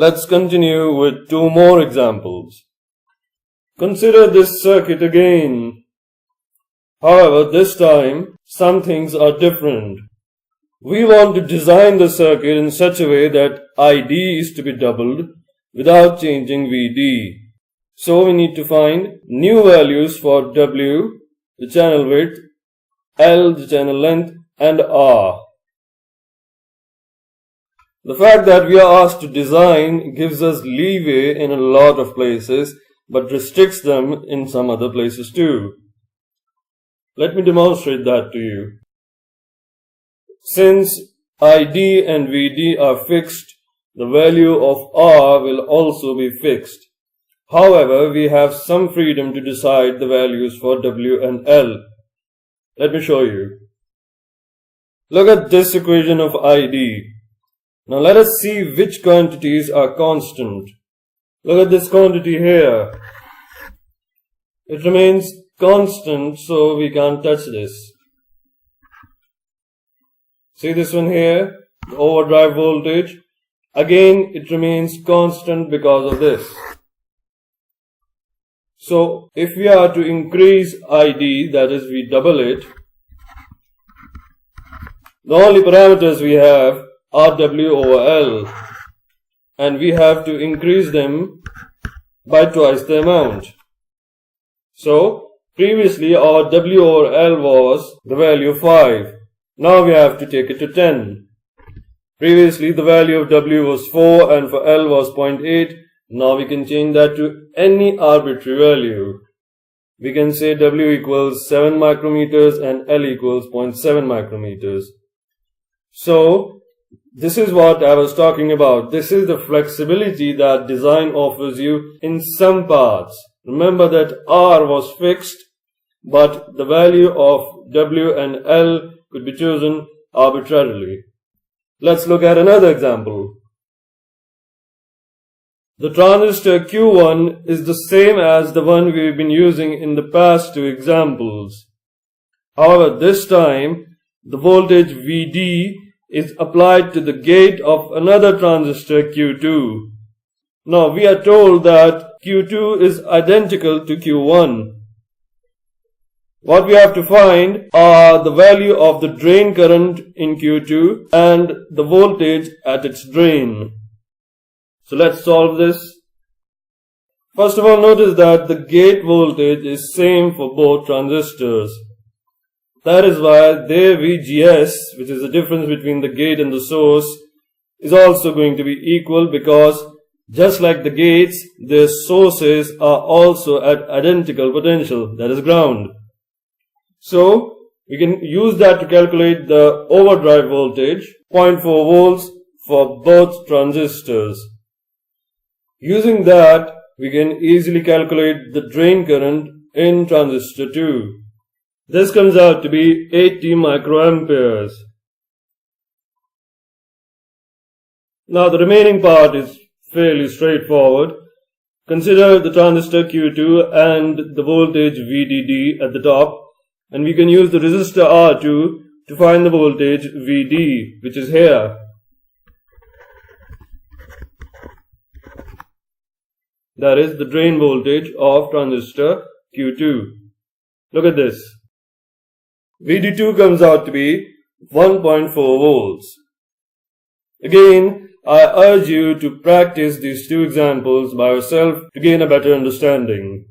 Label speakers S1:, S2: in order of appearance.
S1: Let's continue with two more examples. Consider this circuit again. However, this time, some things are different. We want to design the circuit in such a way that ID is to be doubled without changing VD. So we need to find new values for W, the channel width, L, the channel length, and R. The fact that we are asked to design gives us leeway in a lot of places, but restricts them in some other places too. Let me demonstrate that to you. Since ID and VD are fixed, the value of R will also be fixed. However, we have some freedom to decide the values for W and L. Let me show you. Look at this equation of ID. Now let us see which quantities are constant. Look at this quantity here. It remains constant, so we can't touch this. See this one here, the overdrive voltage. Again, it remains constant because of this. So if we are to increase ID, that is we double it, the only parameters we have are W over L, and we have to increase them by twice the amount. So previously our W over L was the value 5. Now we have to take it to 10. Previously the value of W was 4 and for L was 0.8. Now we can change that to any arbitrary value. We can say W equals 7 micrometers and L equals 0.7 micrometers. So this is what I was talking about. This is the flexibility that design offers you in some parts. Remember that R was fixed, but the value of W and L could be chosen arbitrarily. Let's look at another example. The transistor Q1 is the same as the one we've been using in the past two examples. However, this time the voltage VD is applied to the gate of another transistor Q2. Now we are told that Q2 is identical to Q1. What we have to find are the value of the drain current in Q2 and the voltage at its drain. So let's solve this. First of all, notice that the gate voltage is same for both transistors. That is why their VGS, which is the difference between the gate and the source, is also going to be equal, because just like the gates, their sources are also at identical potential, that is ground. So we can use that to calculate the overdrive voltage, 0.4 volts for both transistors. Using that, we can easily calculate the drain current in transistor 2. This comes out to be 80 microamperes. Now the remaining part is fairly straightforward. Consider the transistor Q2 and the voltage VDD at the top, and we can use the resistor R2 to find the voltage VD, which is here. That is the drain voltage of transistor Q2. Look at this. VD2 comes out to be 1.4 volts. Again, I urge you to practice these two examples by yourself to gain a better understanding.